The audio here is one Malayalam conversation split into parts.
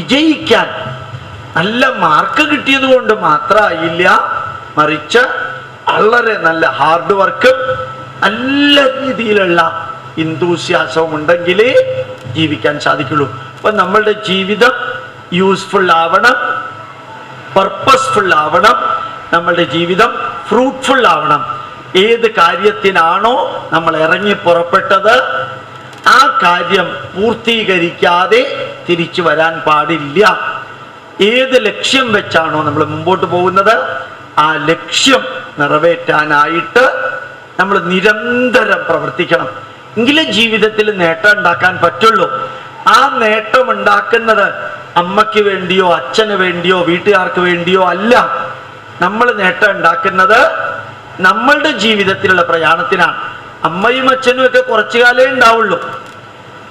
വിജയിക്കാൻ നല്ല മാർക്ക് കിട്ടിയത് കൊണ്ട് മാത്രമായില്ല, മറിച്ച് വളരെ നല്ല ഹാർഡ് വർക്കും നല്ല രീതിയിലുള്ള എന്തൂസിയാസവും ഉണ്ടെങ്കിലേ ജീവിക്കാൻ സാധിക്കുള്ളൂ. അപ്പൊ നമ്മളുടെ ജീവിതം യൂസ്ഫുൾ ആവണം, പർപ്പസ്ഫുൾ ആവണം, നമ്മളുടെ ജീവിതം ഫ്രൂട്ട്ഫുൾ ആവണം. ഏത് കാര്യത്തിനാണോ നമ്മൾ ഇറങ്ങി പുറപ്പെട്ടത് ആ കാര്യം പൂർത്തീകരിക്കാതെ തിരിച്ചു വരാൻ പാടില്ല. ഏത് ലക്ഷ്യം വെച്ചാണോ നമ്മൾ മുമ്പോട്ട് പോകുന്നത് ആ ലക്ഷ്യം നിറവേറ്റാനായിട്ട് നമ്മൾ നിരന്തരം പ്രവർത്തിക്കണം. എങ്കിലേ ജീവിതത്തിൽ നേട്ടം ഉണ്ടാക്കാൻ പറ്റുള്ളൂ. ആ നേട്ടം ഉണ്ടാക്കുന്നത് അമ്മയ്ക്ക് വേണ്ടിയോ അച്ഛന് വേണ്ടിയോ വീട്ടുകാർക്ക് വേണ്ടിയോ അല്ല. നമ്മൾ നേട്ടം ഉണ്ടാക്കുന്നത് നമ്മളുടെ ജീവിതത്തിലുള്ള പ്രയാണത്തിനാണ്. അമ്മയും അച്ഛനും ഒക്കെ കുറച്ചു കാലേ ഉണ്ടാവുള്ളൂ.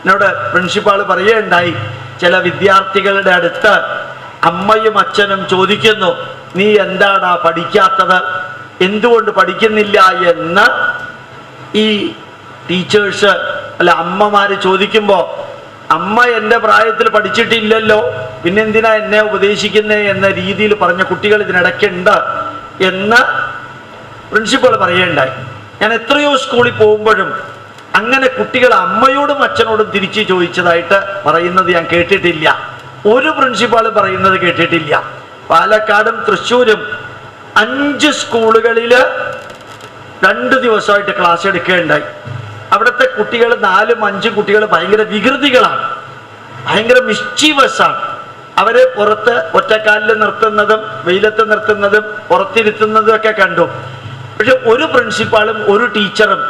എന്നോട് പ്രിൻസിപ്പാൾ പറയുകയുണ്ടായി, ചില വിദ്യാർത്ഥികളുടെ അടുത്ത് അമ്മയും അച്ഛനും ചോദിക്കുന്നു, നീ എന്താടാ പഠിക്കാത്തത്, എന്തുകൊണ്ട് പഠിക്കുന്നില്ല എന്ന് ഈ ടീച്ചേഴ്സ് അല്ല അമ്മമാര് ചോദിക്കുമ്പോൾ, അമ്മ എൻ്റെ പ്രായത്തിൽ പഠിച്ചിട്ടില്ലല്ലോ, പിന്നെന്തിനാ എന്നെ ഉപദേശിക്കുന്നേ എന്ന രീതിയിൽ പറഞ്ഞ കുട്ടികൾ ഇതിനിടയ്ക്കുണ്ട് എന്ന് പ്രിൻസിപ്പൾ പറയുകയുണ്ടായി. ഞാൻ എത്രയോ സ്കൂളിൽ പോകുമ്പോഴും അങ്ങനെ കുട്ടികൾ അമ്മയോടും അച്ഛനോടും തിരിച്ചു ചോദിച്ചതായിട്ട് പറയുന്നത് ഞാൻ കേട്ടിട്ടില്ല. ഒരു പ്രിൻസിപ്പാൾ പറയുന്നത് കേട്ടിട്ടില്ല. പാലക്കാടും തൃശ്ശൂരും 5 സ്കൂളുകളിൽ 2 ദിവസമായിട്ട് ക്ലാസ് എടുക്കുകയുണ്ടായി. അവിടുത്തെ കുട്ടികൾ 4-5 കുട്ടികൾ ഭയങ്കര വികൃതികളാണ്, ഭയങ്കര മിസ്ചീവസ് ആണ്. അവരെ പുറത്ത് ഒറ്റക്കാലിൽ നിർത്തുന്നതും വെയിലത്ത് നിർത്തുന്നതും പുറത്തിരുത്തുന്നതും ഒക്കെ കണ്ടു. പക്ഷെ ഒരു പ്രിൻസിപ്പാളും ഒരു ടീച്ചറും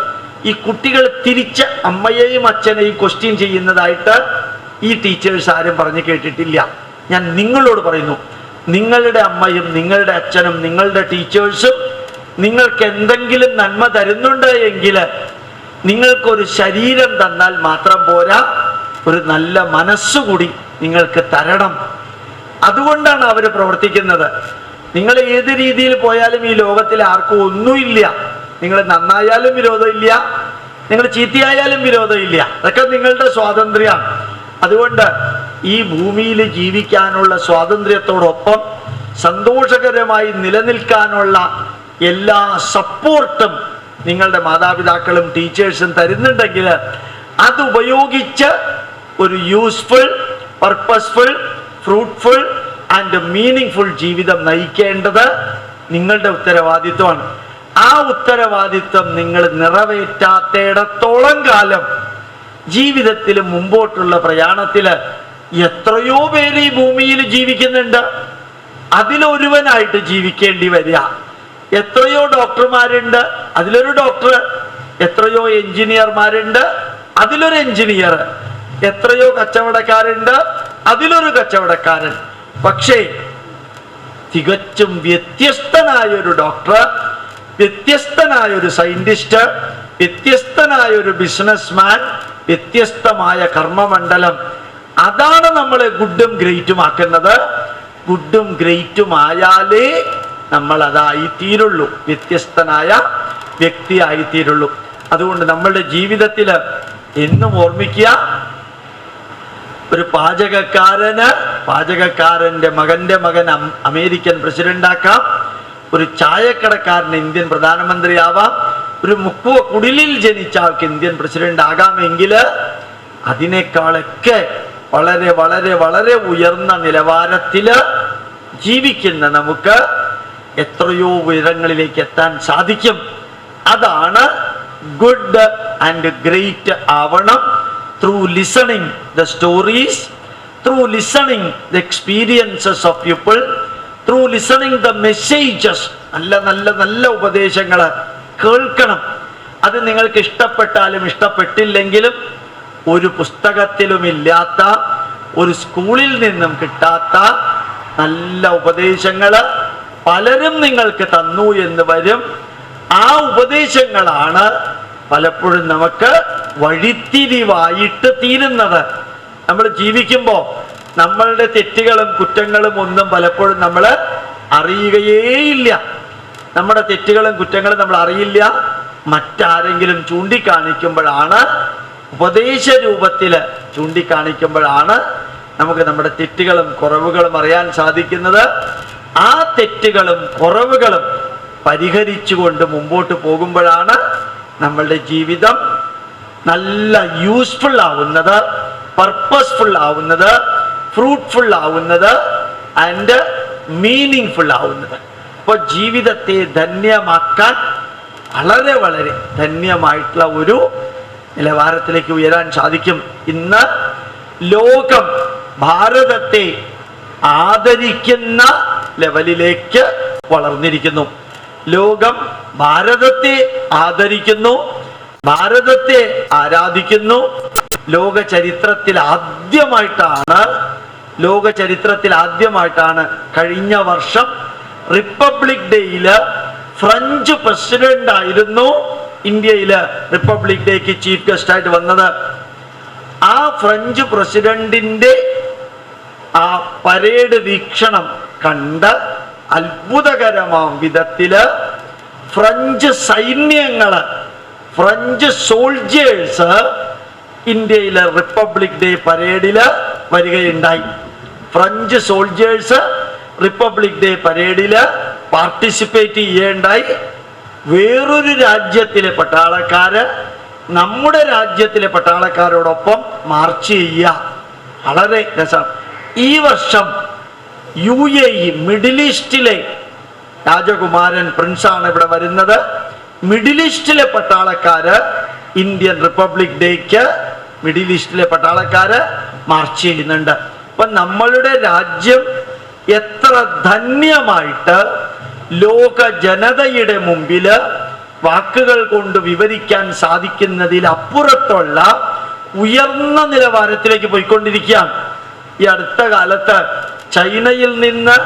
ഈ കുട്ടികൾ തിരിച്ച് അമ്മയെയും അച്ഛനെയും ക്വസ്റ്റ്യൻ ചെയ്യുന്നതായിട്ട് ഈ ടീച്ചേഴ്സ് ആരും പറഞ്ഞു കേട്ടിട്ടില്ല. ഞാൻ നിങ്ങളോട് പറയുന്നു, നിങ്ങളുടെ അമ്മയും നിങ്ങളുടെ അച്ഛനും നിങ്ങളുടെ ടീച്ചേഴ്സും നിങ്ങൾക്ക് എന്തെങ്കിലും നന്മ തരുന്നുണ്ട് എങ്കിൽ നിങ്ങൾക്കൊരു ശരീരം തന്നാൽ മാത്രം പോരാ, ഒരു നല്ല മനസ്സുകൂടി നിങ്ങൾക്ക് തരണം. അതുകൊണ്ടാണ് അവർ പ്രവർത്തിക്കുന്നത്. നിങ്ങൾ ഏത് രീതിയിൽ പോയാലും ഈ ലോകത്തിൽ ആർക്കും ഒന്നുമില്ല. നിങ്ങൾ നന്നായാലും വിരോധമില്ല, നിങ്ങൾ ചീത്തയായാലും വിരോധമില്ല. അതൊക്കെ നിങ്ങളുടെ സ്വാതന്ത്ര്യമാണ്. അതുകൊണ്ട് ഈ ഭൂമിയിൽ ജീവിക്കാനുള്ള സ്വാതന്ത്ര്യത്തോടൊപ്പം സന്തോഷകരമായി നിലനിൽക്കാനുള്ള എല്ലാ സപ്പോർട്ടും നിങ്ങളുടെ മാതാപിതാക്കളും ടീച്ചേഴ്സും തരുന്നുണ്ടെങ്കിൽ അത് ഉപയോഗിച്ച് ഒരു useful, purposeful, fruitful and meaning ജീവിതം നയിക്കേണ്ടത് നിങ്ങളുടെ ഉത്തരവാദിത്വമാണ്. ആ ഉത്തരവാദിത്വം നിങ്ങൾ നിറവേറ്റാത്തിടത്തോളം കാലം ജീവിതത്തിൽ മുമ്പോട്ടുള്ള പ്രയാണത്തിൽ എത്രയോ പേര് ഈ ഭൂമിയിൽ ജീവിക്കുന്നുണ്ട്. അതിലൊരുവനായിട്ട് ജീവിക്കേണ്ടി വരിക. എത്രയോ ഡോക്ടർമാരുണ്ട്, അതിലൊരു ഡോക്ടർ. എത്രയോ എഞ്ചിനീയർമാരുണ്ട്, അതിലൊരു എഞ്ചിനീയർ. എത്രയോ കച്ചവടക്കാരുണ്ട്, അതിലൊരു കച്ചവടക്കാരൻ. പക്ഷേ തികച്ചും വ്യത്യസ്തനായൊരു ഡോക്ടർ, വ്യത്യസ്തനായൊരു സയന്റിസ്റ്റ്, വ്യത്യസ്തനായൊരു ബിസിനസ്മാൻ, വ്യത്യസ്തമായ കർമ്മമണ്ഡലം, അതാണ് നമ്മളെ ഗുഡും ഗ്രേറ്റും ആക്കുന്നത്. ഗുഡും ഗ്രേറ്റും ആയാലേ നമ്മൾ അതായിത്തീരുള്ളൂ, വ്യത്യസ്തനായ വ്യക്തിയായിത്തീരുള്ളൂ. അതുകൊണ്ട് നമ്മളുടെ ജീവിതത്തിൽ എന്നും ഓർമ്മിക്കുക, ഒരു പാചകക്കാരൻ്റെ മകൻ്റെ മകൻ അമേരിക്കൻ പ്രസിഡന്റ് ആക്കാം, ഒരു ചായക്കടക്കാരന് ഇന്ത്യൻ പ്രധാനമന്ത്രിയാവാം, ഒരു മുക്കുവ കുടിലിൽ ജനിച്ച ആൾക്ക് ഇന്ത്യൻ പ്രസിഡന്റ് ആകാമെങ്കിൽ അതിനേക്കാളൊക്കെ വളരെ വളരെ വളരെ ഉയർന്ന നിലവാരത്തിൽ ജീവിക്കുന്ന നമുക്ക് എത്രയോ ഉയരങ്ങളിലേക്ക് എത്താൻ സാധിക്കും. അതാണ് ഗുഡ് ആൻഡ് ഗ്രേറ്റ് ആവണം. Through listening the stories, through listening the experiences of people, through listening the messages, നല്ല നല്ല നല്ല ഉപദേശങ്ങൾ കേൾക്കണം. അത് നിങ്ങൾക്ക് ഇഷ്ടപ്പെട്ടാലും ഇഷ്ടപ്പെട്ടില്ലെങ്കിലും ഒരു പുസ്തകത്തിലും ഇല്ലാത്ത, ഒരു സ്കൂളിൽ നിന്നും കിട്ടാത്ത നല്ല ഉപദേശങ്ങൾ പലരും നിങ്ങൾക്ക് തന്നു എന്ന് വരും. ആ ഉപദേശങ്ങളാണ് പലപ്പോഴും നമുക്ക് വഴിത്തിരിവായിട്ട് തീരുന്നത്. നമ്മൾ ജീവിക്കുമ്പോൾ നമ്മളുടെ തെറ്റുകളും കുറ്റങ്ങളും ഒന്നും പലപ്പോഴും നമ്മൾ അറിയുകയേയില്ല. നമ്മുടെ തെറ്റുകളും കുറ്റങ്ങളും നമ്മൾ അറിയില്ല. മറ്റാരെങ്കിലും ചൂണ്ടിക്കാണിക്കുമ്പോഴാണ്, ഉപദേശ രൂപത്തിൽ ചൂണ്ടിക്കാണിക്കുമ്പോഴാണ് നമുക്ക് നമ്മുടെ തെറ്റുകളും കുറവുകളും അറിയാൻ സാധിക്കുന്നത്. ആ തെറ്റുകളും കുറവുകളും പരിഹരിച്ചുകൊണ്ട് മുമ്പോട്ട് പോകുമ്പോഴാണ് നമ്മളുടെ ജീവിതം നല്ല യൂസ്ഫുൾ ആവുന്നത്, പർപ്പസ്ഫുൾ ആവുന്നത്, ഫ്രൂട്ട്ഫുൾ ആവുന്നത് ആൻഡ് മീനിങ് ഫുൾ ആവുന്നത്. അപ്പോൾ ജീവിതത്തെ ധന്യമാക്കാൻ വളരെ വളരെ ധന്യമായിട്ടുള്ള ഒരു നിലവാരത്തിലേക്ക് ഉയരാൻ സാധിക്കും. ഇന്ന് ലോകം ഭാരതത്തെ ആദരിക്കുന്ന ലെവലിലേക്ക് വളർന്നിരിക്കുന്നു. ലോകം ഭാരതത്തെ ആദരിക്കുന്നു, ഭാരതത്തെ ആരാധിക്കുന്നു. ലോക ചരിത്രത്തിൽ ആദ്യമായിട്ടാണ് കഴിഞ്ഞ വർഷം റിപ്പബ്ലിക് ഡേയില് ഫ്രഞ്ച് പ്രസിഡന്റ് ആയിരുന്നു ഇന്ത്യയില് റിപ്പബ്ലിക് ഡേക്ക് ചീഫ് ഗസ്റ്റ് ആയിട്ട് വന്നത്. ആ ഫ്രഞ്ച് പ്രസിഡന്റിന്റെ ആ പരേഡ് വീക്ഷണം കണ്ട് അത്ഭുതകരമാം വിധത്തില് ഫ്രഞ്ച് സൈന്യങ്ങള്, ഫ്രഞ്ച് സോൾജേഴ്സ് ഇന്ത്യയിലെ റിപ്പബ്ലിക് ഡേ പരേഡില് വരികയുണ്ടായി. ഫ്രഞ്ച് സോൾജേഴ്സ് റിപ്പബ്ലിക് ഡേ പരേഡില് പാർട്ടിസിപ്പേറ്റ് ചെയ്യുകയുണ്ടായി. വേറൊരു രാജ്യത്തിലെ പട്ടാളക്കാര് നമ്മുടെ രാജ്യത്തിലെ പട്ടാളക്കാരോടൊപ്പം മാർച്ച് ചെയ്യുക, വളരെ രസമാണ്. ഈ വർഷം UAE മിഡിൽ ഈസ്റ്റിലെ രാജകുമാരൻ പ്രിൻസാണ് ഇവിടെ വരുന്നത്. മിഡിൽ ഈസ്റ്റിലെ പട്ടാളക്കാര് ഇന്ത്യൻ റിപ്പബ്ലിക് ഡേക്ക് മിഡിൽ ഈസ്റ്റിലെ പട്ടാളക്കാര് മാർച്ച് ചെയ്യുന്നുണ്ട്. അപ്പൊ നമ്മളുടെ രാജ്യം എത്ര ധന്യമായിട്ട് ലോക ജനതയുടെ മുമ്പില് വാക്കുകൾ കൊണ്ട് വിവരിക്കാൻ സാധിക്കുന്നതിൽ അപ്പുറത്തുള്ള ഉയർന്ന നിലവാരത്തിലേക്ക് പോയിക്കൊണ്ടിരിക്കുകയാണ്. ഈ അടുത്ത കാലത്ത് ചൈനയിൽ നിന്ന്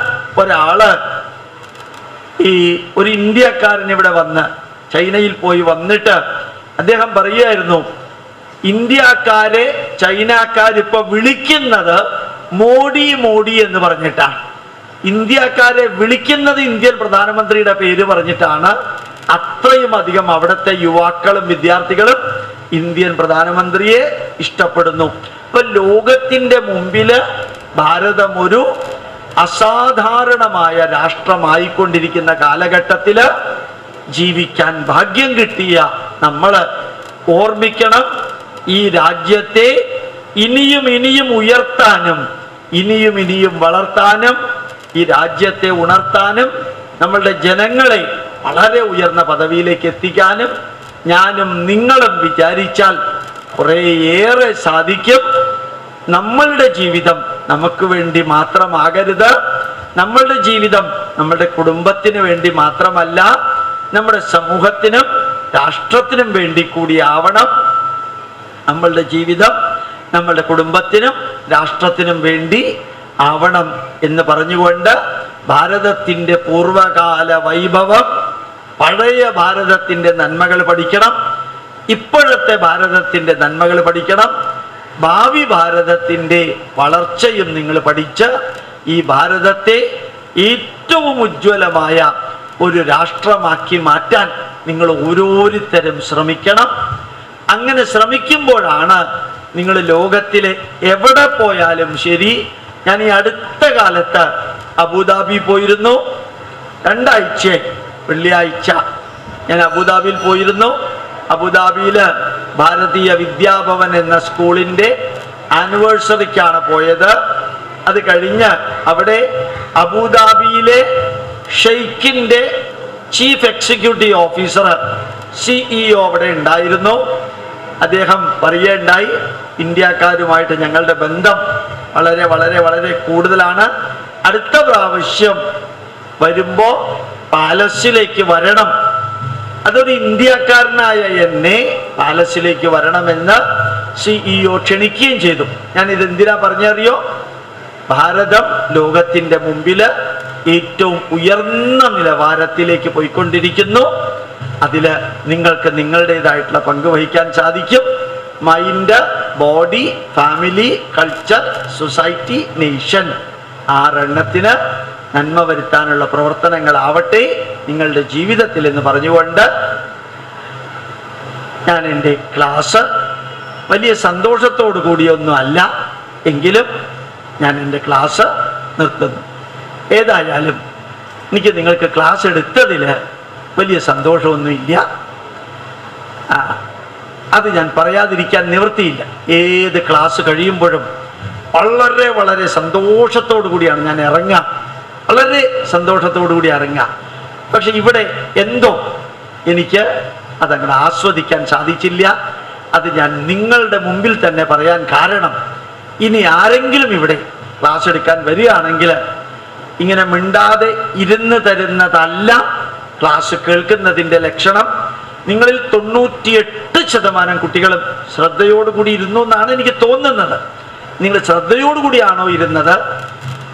ഒരു ഇന്ത്യക്കാരൻ ഇവിടെ വന്ന് ചൈനയിൽ പോയി വന്നിട്ട് അദ്ദേഹം പറയുകയായിരുന്നു, ഇന്ത്യക്കാരെ ചൈനക്കാരിപ്പോ വിളിക്കുന്നത് മോഡി മോഡി എന്ന് പറഞ്ഞിട്ടാണ്. ഇന്ത്യക്കാരെ വിളിക്കുന്നത് ഇന്ത്യൻ പ്രധാനമന്ത്രിയുടെ പേര് പറഞ്ഞിട്ടാണ്. അത്രയും അധികം അവിടുത്തെ യുവാക്കളും വിദ്യാർത്ഥികളും ഇന്ത്യൻ പ്രധാനമന്ത്രിയെ ഇഷ്ടപ്പെടുന്നു. ഇപ്പൊ ലോകത്തിന്റെ മുമ്പില് ഭാരതം ഒരു അസാധാരണമായ രാഷ്ട്രമായിക്കൊണ്ടിരിക്കുന്ന കാലഘട്ടത്തില് ജീവിക്കാൻ ഭാഗ്യം കിട്ടിയ നമ്മള് ഓർമ്മിക്കണം, ഈ രാജ്യത്തെ ഇനിയും ഇനിയും ഉയർത്താനും ഇനിയും ഇനിയും വളർത്താനും ഈ രാജ്യത്തെ ഉണർത്താനും നമ്മളുടെ ജനങ്ങളെ വളരെ ഉയർന്ന പദവിയിലേക്ക് എത്തിക്കാനും ഞാനും നിങ്ങളും വിചാരിച്ചാൽ കുറേയേറെ സാധിക്കും. നമ്മളുടെ ജീവിതം നമുക്ക് വേണ്ടി മാത്രമാകരുത്. നമ്മളുടെ ജീവിതം നമ്മുടെ കുടുംബത്തിന് വേണ്ടി മാത്രമല്ല, നമ്മുടെ സമൂഹത്തിനും രാഷ്ട്രത്തിനും വേണ്ടി കൂടി ആവണം. നമ്മളുടെ ജീവിതം നമ്മളുടെ കുടുംബത്തിനും രാഷ്ട്രത്തിനും വേണ്ടി ആവണം എന്ന് പറഞ്ഞുകൊണ്ട് ഭാരതത്തിൻ്റെ പൂർവകാല വൈഭവം, പഴയ ഭാരതത്തിൻ്റെ നന്മകൾ പഠിക്കണം, ഇപ്പോഴത്തെ ഭാരതത്തിൻ്റെ നന്മകൾ പഠിക്കണം, ഭാവി ഭാരതത്തിൻ്റെ വളർച്ചയും നിങ്ങൾ പഠിച്ച് ഈ ഭാരതത്തെ ഏറ്റവും ഉജ്ജ്വലമായ ഒരു രാഷ്ട്രമാക്കി മാറ്റാൻ നിങ്ങൾ ഓരോരുത്തരും ശ്രമിക്കണം. അങ്ങനെ ശ്രമിക്കുമ്പോഴാണ് നിങ്ങൾ ലോകത്തിലെ എവിടെ പോയാലും ശരി. ഞാൻ ഈ അടുത്ത കാലത്ത് അബുദാബി പോയിരുന്നു. 2 ആഴ്ച വെള്ളിയാഴ്ച ഞാൻ അബുദാബിയിൽ പോയിരുന്നു. അബുദാബിയില് ഭാരതീയ വിദ്യാഭവൻ എന്ന സ്കൂളിൻ്റെ ആനിവേഴ്സറിക്കാണ് പോയത്. അത് കഴിഞ്ഞ് അവിടെ അബുദാബിയിലെ ഷെയ്ഖിൻ്റെ ചീഫ് എക്സിക്യൂട്ടീവ് ഓഫീസർ CEO അവിടെ ഉണ്ടായിരുന്നു. അദ്ദേഹം പറയുകയുണ്ടായി, ഇന്ത്യക്കാരുമായിട്ട് ഞങ്ങളുടെ ബന്ധം വളരെ വളരെ വളരെ കൂടുതലാണ്. അടുത്ത പ്രാവശ്യം വരുമ്പോൾ പാലസിലേക്ക് വരണം, അതൊരു ഇന്ത്യക്കാരനായ എന്നെ പാലസിലേക്ക് വരണമെന്ന് CEO ക്ഷണിക്കുകയും ചെയ്തു. ഞാൻ ഇതെന്തിനാ പറഞ്ഞറിയോ? ഭാരതം ലോകത്തിൻ്റെ മുമ്പിൽ ഏറ്റവും ഉയർന്ന നിലവാരത്തിലേക്ക് പോയിക്കൊണ്ടിരിക്കുന്നു. അതിൽ നിങ്ങൾക്ക് നിങ്ങളുടേതായിട്ടുള്ള പങ്ക് വഹിക്കാൻ സാധിക്കും. Mind, body, family, culture, society, nation, 6 എണ്ണത്തിന് നന്മ വരുത്താനുള്ള പ്രവർത്തനങ്ങളാവട്ടെ നിങ്ങളുടെ ജീവിതത്തിൽ എന്ന് പറഞ്ഞുകൊണ്ട് ഞാൻ എൻ്റെ ക്ലാസ് വലിയ സന്തോഷത്തോടു കൂടിയൊന്നും അല്ല, എങ്കിലും ഞാൻ എൻ്റെ ക്ലാസ് നിർത്തുന്നു. ഏതായാലും എനിക്ക് നിങ്ങൾക്ക് ക്ലാസ് എടുത്തതിൽ വലിയ സന്തോഷമൊന്നുമില്ല. അത് ഞാൻ പറയാതിരിക്കാൻ നിവൃത്തിയില്ല. ഏത് ക്ലാസ് കഴിയുമ്പോഴും വളരെ വളരെ സന്തോഷത്തോടു കൂടിയാണ് ഞാൻ ഇറങ്ങുക, വളരെ സന്തോഷത്തോടു കൂടി ഇറങ്ങുക. പക്ഷെ ഇവിടെ എന്തോ എനിക്ക് അതങ്ങനെ ആസ്വദിക്കാൻ സാധിച്ചില്ല. അത് ഞാൻ നിങ്ങളുടെ മുമ്പിൽ തന്നെ പറയാൻ കാരണം, ഇനി ആരെങ്കിലും ഇവിടെ ക്ലാസ് എടുക്കാൻ വരികയാണെങ്കിൽ ഇങ്ങനെ മിണ്ടാതെ ഇരുന്ന് തരുന്നതല്ല ക്ലാസ് കേൾക്കുന്നതിൻ്റെ ലക്ഷണം. നിങ്ങളിൽ 98% കുട്ടികളും ശ്രദ്ധയോടുകൂടി ഇരുന്നു എന്നാണ് എനിക്ക് തോന്നുന്നത്. നിങ്ങൾ ശ്രദ്ധയോടുകൂടിയാണോ ഇരുന്നത്,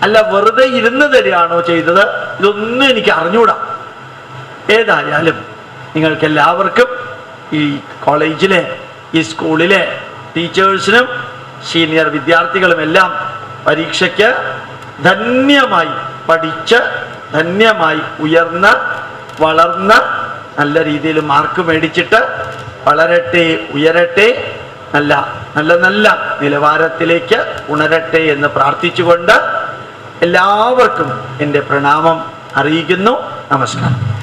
അല്ല വെറുതെ ഇരുന്ന് തരികയാണോ ചെയ്തത്, ഇതൊന്നും എനിക്ക് അറിഞ്ഞൂടാ. ഏതായാലും നിങ്ങൾക്കെല്ലാവർക്കും ഈ കോളേജിലെ ഈ സ്കൂളിലെ ടീച്ചേഴ്സിനും സീനിയർ വിദ്യാർത്ഥികളുമെല്ലാം പരീക്ഷയ്ക്ക് ധന്യമായി പഠിച്ച് ധന്യമായി ഉയർന്ന് വളർന്ന് നല്ല രീതിയിൽ മാർക്ക് മേടിച്ചിട്ട് വളരട്ടെ, ഉയരട്ടെ, നല്ല നല്ല നല്ല നിലവാരത്തിലേക്ക് ഉണരട്ടെ എന്ന് പ്രാർത്ഥിച്ചുകൊണ്ട് എല്ലാവർക്കും എൻ്റെ പ്രണാമം അറിയിക്കുന്നു. നമസ്കാരം.